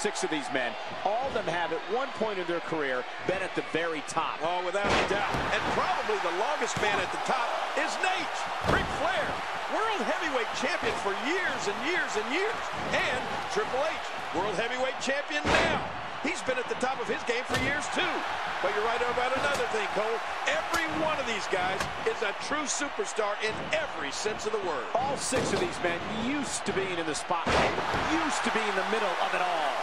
6 of these men, all of them have at one point in their career been at the very top. Oh, without a doubt. And probably the longest man at the top is Nate, Ric Flair, World Heavyweight Champion for years and years and years. And Triple H, World Heavyweight Champion now. He's been at the top of his game for years, too. But you're right about another thing, Cole. Every one of these guys is a true superstar in every sense of the word. All 6 of these men used to being in the spotlight, used to be in the middle of it all.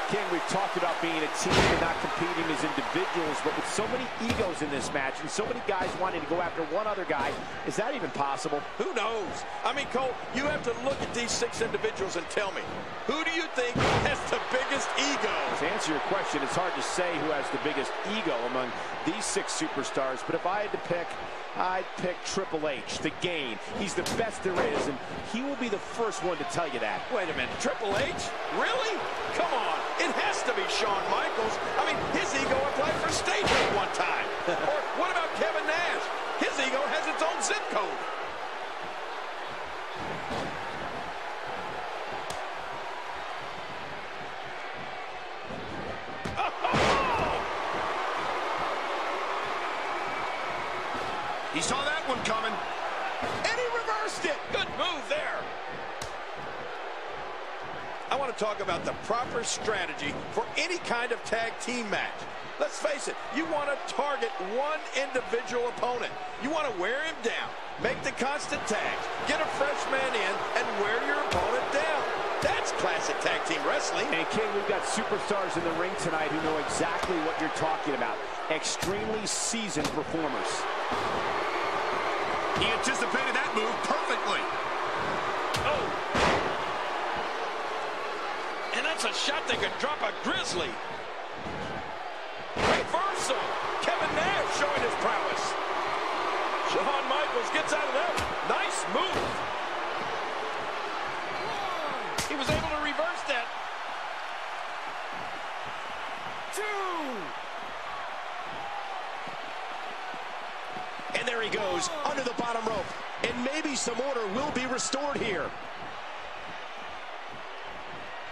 King, we've talked about being a team and not competing as individuals, but with so many egos in this match and so many guys wanting to go after one other guy, is that even possible? Who knows? I mean, Cole, you have to look at these 6 individuals and tell me, who do you think has the biggest ego? To answer your question, it's hard to say who has the biggest ego among these 6 superstars, but if I had to pick, I'd pick Triple H, the Game. He's the best there is, and he will be the first one to tell you that. Wait a minute, Triple H? Really? Come on, it has to be Shawn Michaels. I mean, his ego applied for statehood one time. Or what about Kevin Nash? His ego has its own zip code. He saw that one coming. And he reversed it. Good move there. I want to talk about the proper strategy for any kind of tag team match. Let's face it, you want to target one individual opponent. You want to wear him down, make the constant tags, get a fresh man in, and wear your opponent down. That's classic tag team wrestling. And King, we've got superstars in the ring tonight who know exactly what you're talking about. Extremely seasoned performers. He anticipated that move perfectly. Oh. And that's a shot that could drop a grizzly. Reversal. Kevin Nash showing his prowess. Shawn Michaels gets out of that one. Nice move. He was able to reverse that. 2. And there he goes, under the bottom rope. And maybe some order will be restored here.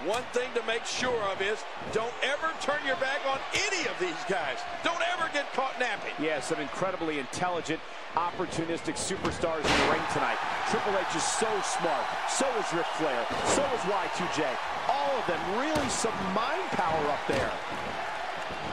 One thing to make sure of is don't ever turn your back on any of these guys. Don't ever get caught napping. Yeah, some incredibly intelligent, opportunistic superstars in the ring tonight. Triple H is so smart. So is Ric Flair. So is Y2J. All of them, really some mind power up there.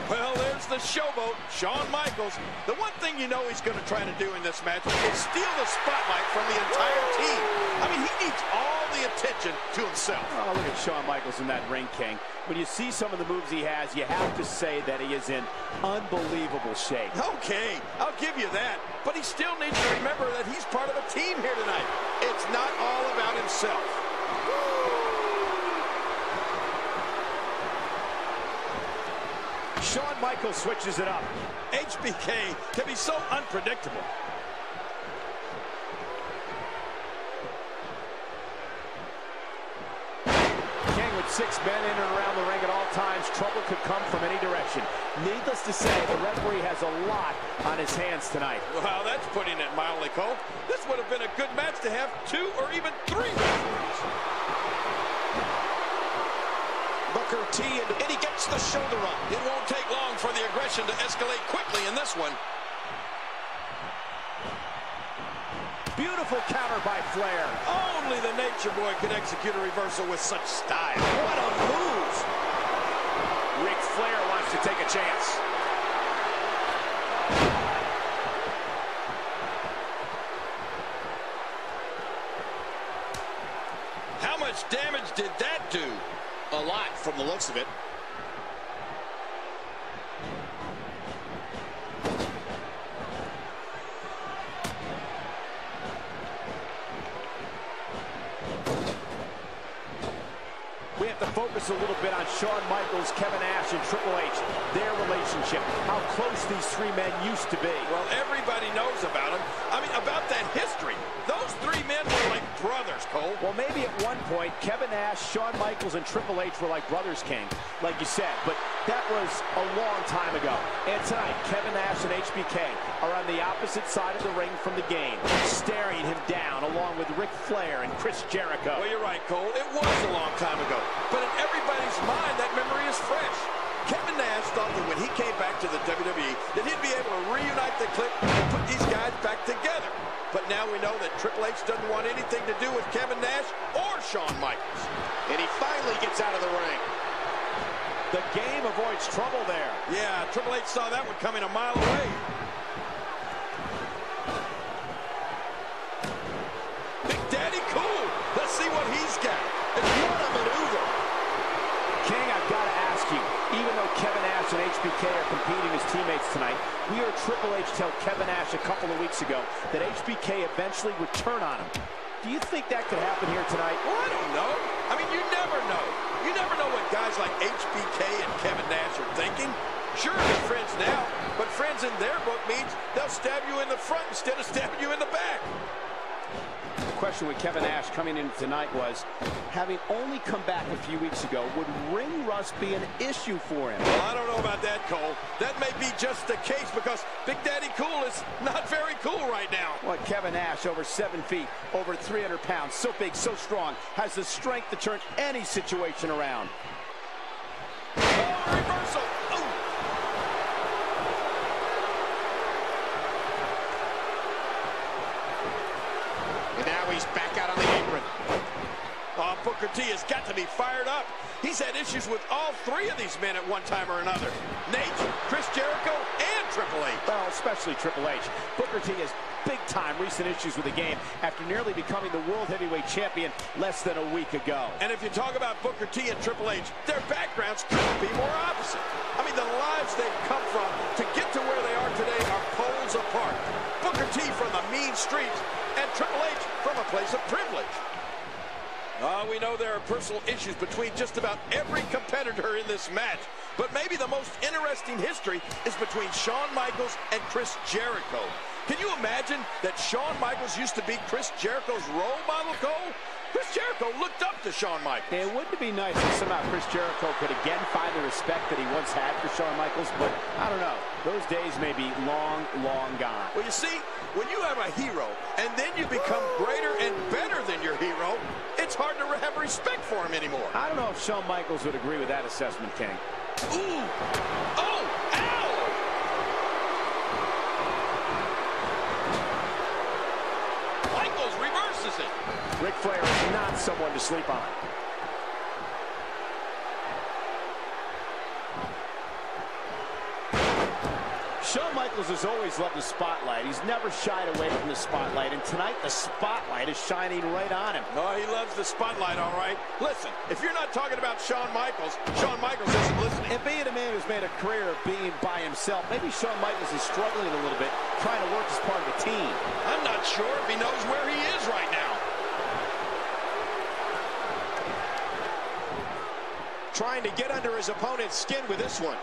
Well, there's the showboat, Shawn Michaels. The one thing you know he's going to try to do in this match is steal the spotlight from the entire team. I mean, he needs all the attention to himself. Oh, look at Shawn Michaels in that ring, King. When you see some of the moves he has, you have to say that he is in unbelievable shape. Okay, I'll give you that. But he still needs to remember that he's part of a team here tonight. It's not all about himself. Shawn Michaels switches it up. HBK can be so unpredictable. King with 6 men in and around the ring at all times. Trouble could come from any direction. Needless to say, the referee has a lot on his hands tonight. Wow, that's putting it mildly, Cole. This would have been a good match to have 2 or even 3 referees. Booker T, and he gets the shoulder up. It won't take long for the aggression to escalate quickly in this one. Beautiful counter by Flair. Only the Nature Boy could execute a reversal with such style. What a move! Ric Flair wants to take a chance. How much damage did that do? A lot from the looks of it. We have to focus a little bit on Shawn Michaels, Kevin Nash, and Triple H, their relationship, how close these 3 men used to be. Well, everybody knows about them. I mean, about that history. Those 3 men were like brothers, Cole. Well, maybe at one point, Kevin Nash, Shawn Michaels, and Triple H were like brothers, King, like you said. But that was a long time ago. And tonight, Kevin Nash and HBK are on the opposite side of the ring from the Game, staring him down, along with Ric Flair and Chris Jericho. Well, you're right, Cole. It was a long time ago. but in everybody's mind, that memory is fresh. Kevin Nash thought that when he came back to the WWE, that he'd be able to reunite the clique and put these guys back together. But now we know that Triple H doesn't want anything to do with Kevin Nash or Shawn Michaels. And he finally gets out of the ring. The game avoids trouble there. Yeah, Triple H saw that one coming a mile away. Big Daddy Cool. Let's see what he's got. And what a maneuver. King, I've got to ask you, even though Kevin Nash and HBK are competing as teammates tonight, we heard Triple H tell Kevin Nash a couple of weeks ago that HBK eventually would turn on him. Do you think that could happen here tonight? Well, I don't know. I mean, you never know. You never know what guys like HBK and Kevin Nash are thinking. Sure, they're friends now, but friends in their book means they'll stab you in the front instead of stabbing you in the back. The question with Kevin Nash coming in tonight was, having only come back a few weeks ago, would ring rust be an issue for him? Well, I don't know about that, Cole. That may be just the case because Big Daddy Cool is not very cool right now. What, Kevin Nash, over 7 feet, over 300 pounds, so big, so strong, has the strength to turn any situation around. Oh, reversal. Oh. And now he's back out on the apron. Oh, Booker T has got to be fired up. He's had issues with all three of these men at one time or another. Nate, Chris Jericho, and Triple H. Well, especially Triple H. Booker T has big-time recent issues with the game after nearly becoming the World Heavyweight Champion less than a week ago. And if you talk about Booker T and Triple H, their backgrounds couldn't be more opposite. I mean, the lives they've come from to get to where they are today are poles apart. Booker T from the mean streets and Triple H from a place of privilege. We know there are personal issues between just about every competitor in this match. But maybe the most interesting history is between Shawn Michaels and Chris Jericho. Can you imagine that Shawn Michaels used to be Chris Jericho's role model, Cole? Chris Jericho looked up to Shawn Michaels. And wouldn't it be nice if somehow Chris Jericho could again find the respect that he once had for Shawn Michaels? But I don't know. Those days may be long, long gone. Well, you see, when you have a hero and then you become greater and better than your hero, it's hard to have respect for him anymore. I don't know if Shawn Michaels would agree with that assessment, King. Ooh! Oh! Ow! Michaels reverses it. Ric Flair is not someone to sleep on. Shawn Michaels has always loved the spotlight. He's never shied away from the spotlight, and tonight the spotlight is shining right on him. Oh, he loves the spotlight, all right. Listen, if you're not talking about Shawn Michaels isn't listening. And being a man who's made a career of being by himself, maybe Shawn Michaels is struggling a little bit, trying to work as part of a team. I'm not sure if he knows where he is right now. Trying to get under his opponent's skin with this one.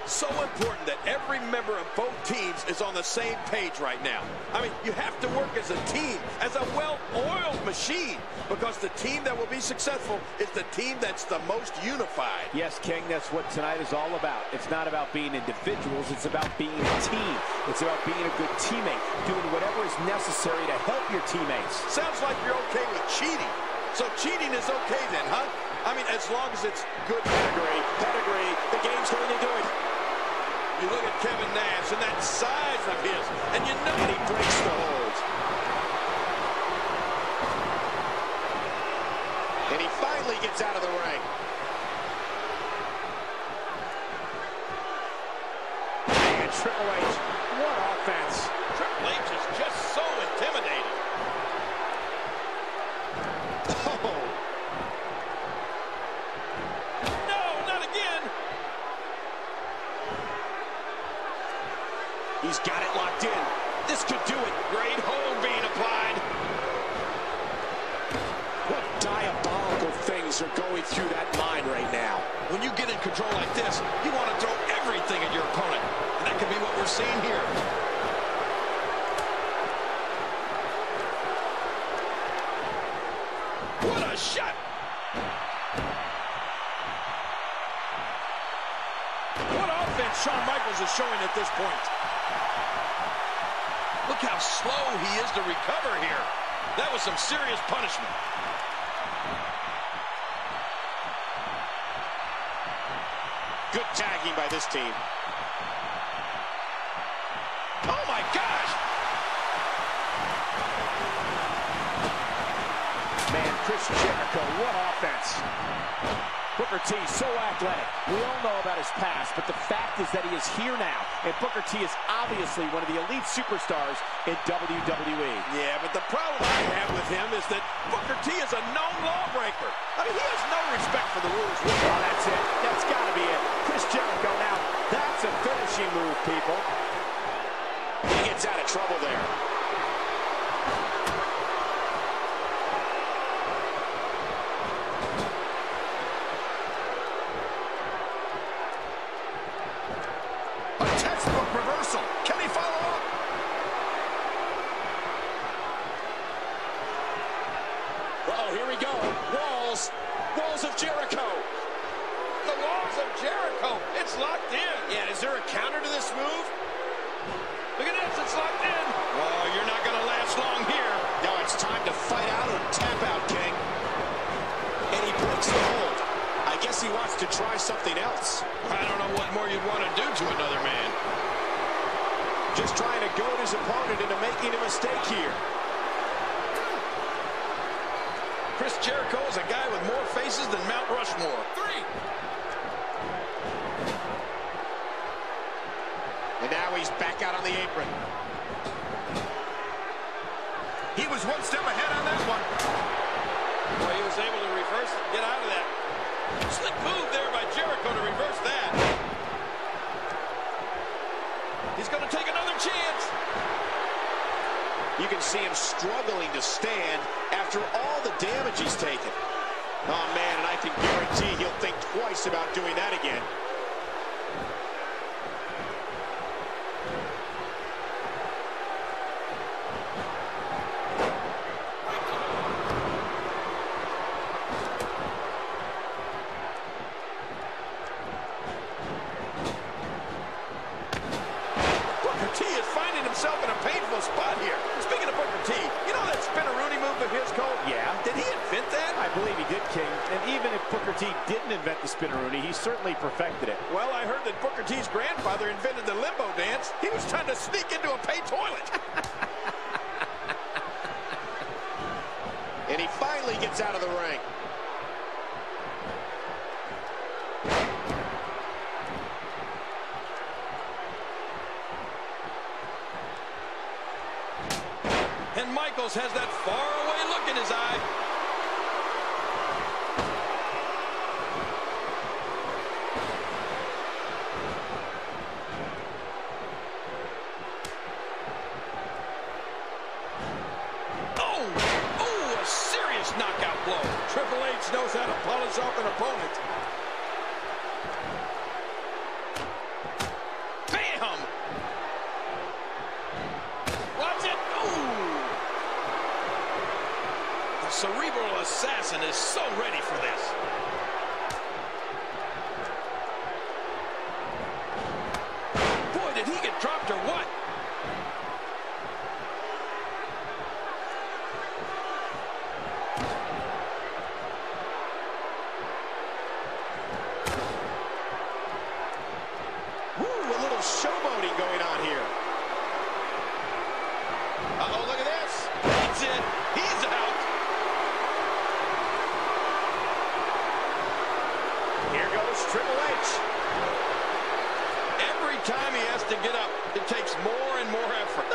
So important that every member of both teams is on the same page right now. I mean, you have to work as a team, as a well-oiled machine, because the team that will be successful is the team that's the most unified. Yes, King, that's what tonight is all about. It's not about being individuals, it's about being a team. It's about being a good teammate, doing whatever is necessary to help your teammates. Sounds like you're okay with cheating. So cheating is okay then, huh? I mean, as long as it's good pedigree. Pedigree, the game's going to do it. You look at Kevin Nash and that size of his, and you know he breaks the hold. And he finally gets out of the ring. And Triple H, what offense. Triple H is just so intimidating. Oh. No, not again. He's got it locked in. This could do it. Great hold being applied. What diabolical things are going through that mind right now? When you get in control like this, you want to throw everything at your opponent. And that could be what we're seeing here. What a shot! What offense Shawn Michaels is showing at this point. Look how slow he is to recover here. That was some serious punishment. Good tagging by this team. Oh, my gosh! Man, Chris Jericho, what offense. Booker T, so athletic. We all know about his past, but the fact is that he is here now, and Booker T is obviously one of the elite superstars in WWE. Yeah, but the problem I have with him is that Booker T is a known lawbreaker. I mean, he has no respect for the rules. Oh, that's it. That's got to be it. Chris Jericho now, that's a finishing move, people. He gets out of trouble there. Jericho. The walls of Jericho. It's locked in. Yeah, is there a counter to this move? Look at this. It's locked in. Oh, you're not going to last long here. No, it's time to fight out or tap out, King. And he breaks the hold. I guess he wants to try something else. I don't know what more you'd want to do to another man. Just trying to goad his opponent into making a mistake here. Chris Jericho is a guy with more faces than Mount Rushmore. 3. And now he's back out on the apron. He was one step ahead on that one. Well, he was able to reverse and get out of that. Slick move there by Jericho to reverse that. He's going to take another chance. You can see him struggling to stand after all the damage he's taken. Oh, man, and I can guarantee he'll think twice about doing that again. Booker T is finding himself in a painful spot here. Speaking of Booker T, you know that spinneroonie move of his, Cole? Yeah. Did he invent that? I believe he did, King. And even if Booker T didn't invent the spinneroonie, he certainly perfected it. Well, I heard that Booker T's grandfather invented the limbo dance. He was trying to sneak into a pay toilet. And he finally gets out of the ring. And Michaels has that faraway look in his eye. Oh, a serious knockout blow. Triple H knows how to polish off an opponent. Bam! Watch it. The cerebral assassin is so ready for this. Boy, did he get dropped or what? Woo, a little showboating going on here. Uh-oh, look at this. That's it. He's out. Here goes Triple H. Every time he has to get up, it takes more and more effort.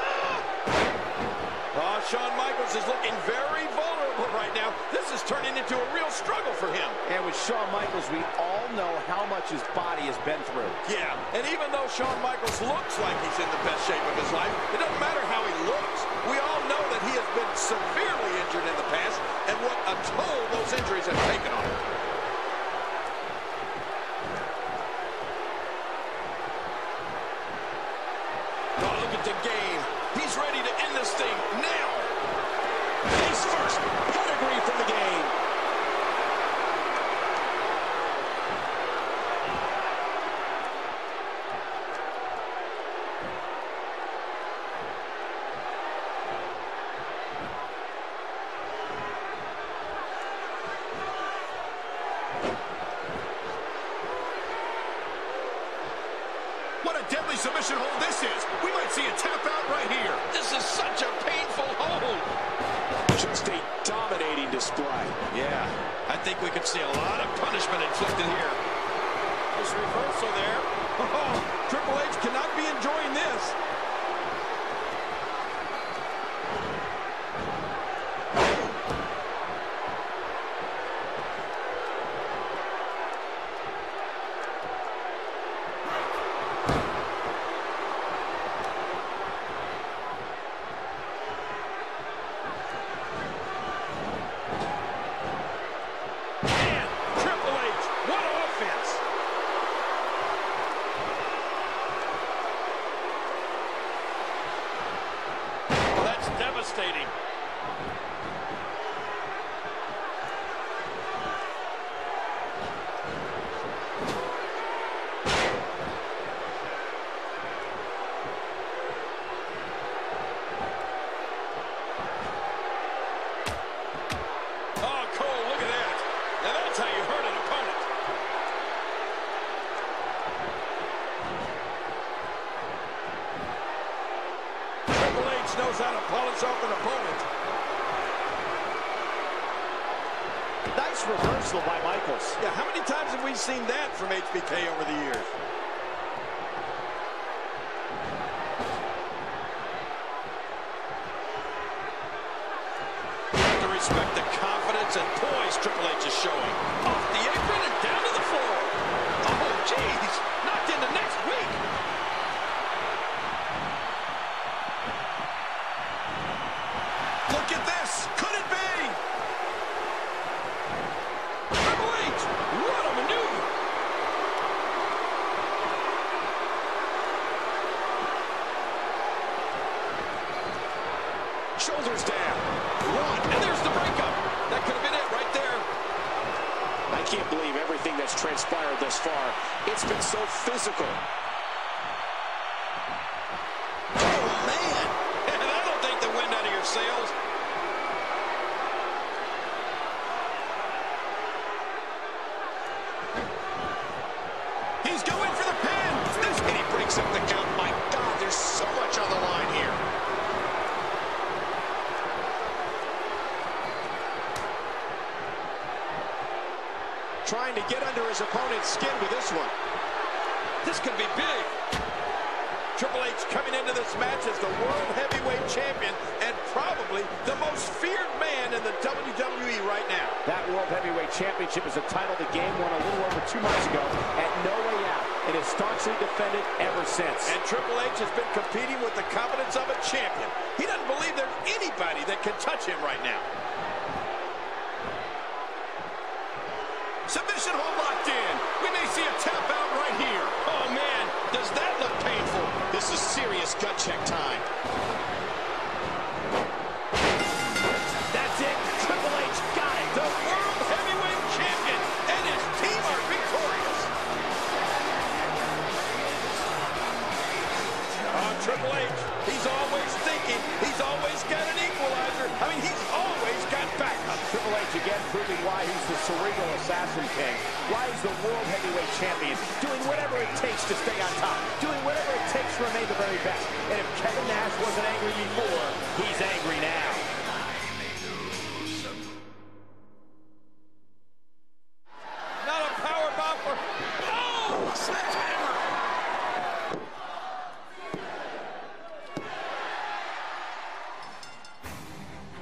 Shawn Michaels is looking very vulnerable right now. This is turning into a real struggle for him. And with Shawn Michaels, we all know how much his body has been through. Yeah, and even though Shawn Michaels looks like he's in the best shape of his life, it doesn't matter how he looks. We all know that he has been severely injured in the past and what a toll those injuries have taken on him. Oh, look at the game. He's ready to end this thing now. Face first, pedigree from the game. submission hold this is. We might see a tap out right here. This is such a painful hold. Just a dominating display. Yeah, I think we could see a lot of punishment inflicted here. This reversal there. Oh, Triple H cannot be enjoying this. Devastating. Oh, Cole, look at that. Now that's how you hurt an opponent. Knows how to polish off an opponent. Nice reversal by Michaels. Yeah, how many times have we seen that from HBK over the years? You have to respect the confidence and poise Triple H is showing. Off the apron and down to the floor. Oh, jeez. Knocked into next week. Look at this. Could it be? Triple H, what a maneuver. Shoulders down. One, and there's the breakup. That could have been it right there. I can't believe everything that's transpired thus far. It's been so physical. Oh, man. And that'll take the wind out of your sails. He's going for the pin. This and he breaks up the count. My God, there's so much on the line here. Trying to get under his opponent's skin with this one. This could be big. Triple H coming into this match as the World Heavyweight Champion and probably the most feared man in the WWE right now. That World Heavyweight Championship is a title the game won a little over 2 months ago at No Way Out. It has staunchly defended ever since. And Triple H has been competing with the confidence of a champion. He doesn't believe there's anybody that can touch him right now. Submission hold locked in. We may see a tap out right here. Oh, man, does that look painful? This is serious gut check time. That's it. Triple H got it. The World Heavyweight Champion and his team are victorious. Triple H, he's always thinking. He's always got an equalizer. I mean, he's always got backup. Triple H again proving why he's the cerebral assassin king. Why he's the World Heavyweight Champion. Doing whatever it takes to stay on top. Doing whatever it takes to remain the very best. And if Kevin Nash wasn't angry before, he's angry now. Not a power bomb for... Oh! Sledgehammer!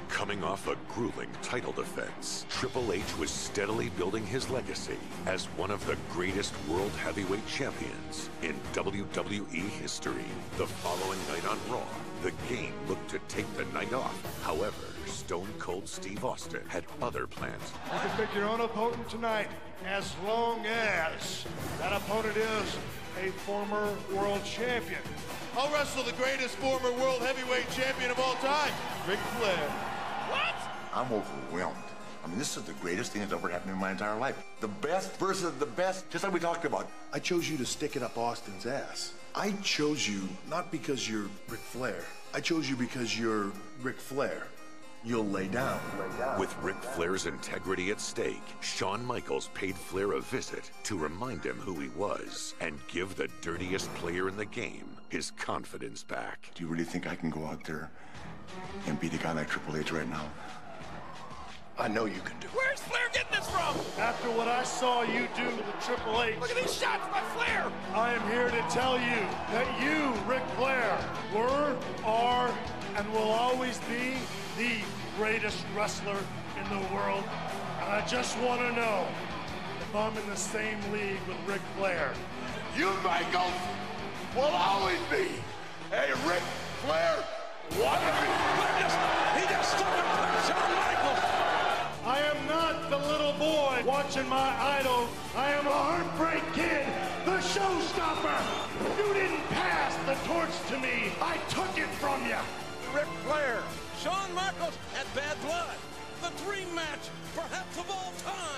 Coming off a grueling title defense, Triple H was steadily building his legacy as one of the greatest World Heavyweight Champions in WWE history. The following night on Raw, the game looked to take the night off. However, Stone Cold Steve Austin had other plans. You can pick your own opponent tonight, as long as that opponent is a former world champion. I'll wrestle the greatest former world heavyweight champion of all time, Ric Flair. What? I'm overwhelmed. I mean, this is the greatest thing that's ever happened in my entire life. The best versus the best, just like we talked about. I chose you to stick it up Austin's ass. I chose you not because you're Ric Flair. I chose you because you're Ric Flair. you'll lay down. With Ric Flair's integrity at stake, Shawn Michaels paid Flair a visit to remind him who he was and give the dirtiest player in the game his confidence back. Do you really think I can go out there and beat a guy like Triple H right now? I know you can do it. Where's Flair getting this from? After what I saw you do to Triple H, Look at these shots by Flair. I am here to tell you that you, Ric Flair, were, are, and will always be the greatest wrestler in the world. And I just want to know if I'm in the same league with Ric Flair. You, Michaels, will always be a Ric Flair wannabe. He just took a punch on Michaels. I am not the little boy watching my idol. I am a heartbreak kid, the showstopper. You didn't pass the torch to me. I took it from you. Ric Flair, Shawn Michaels, and Bad Blood. The dream match, perhaps of all time.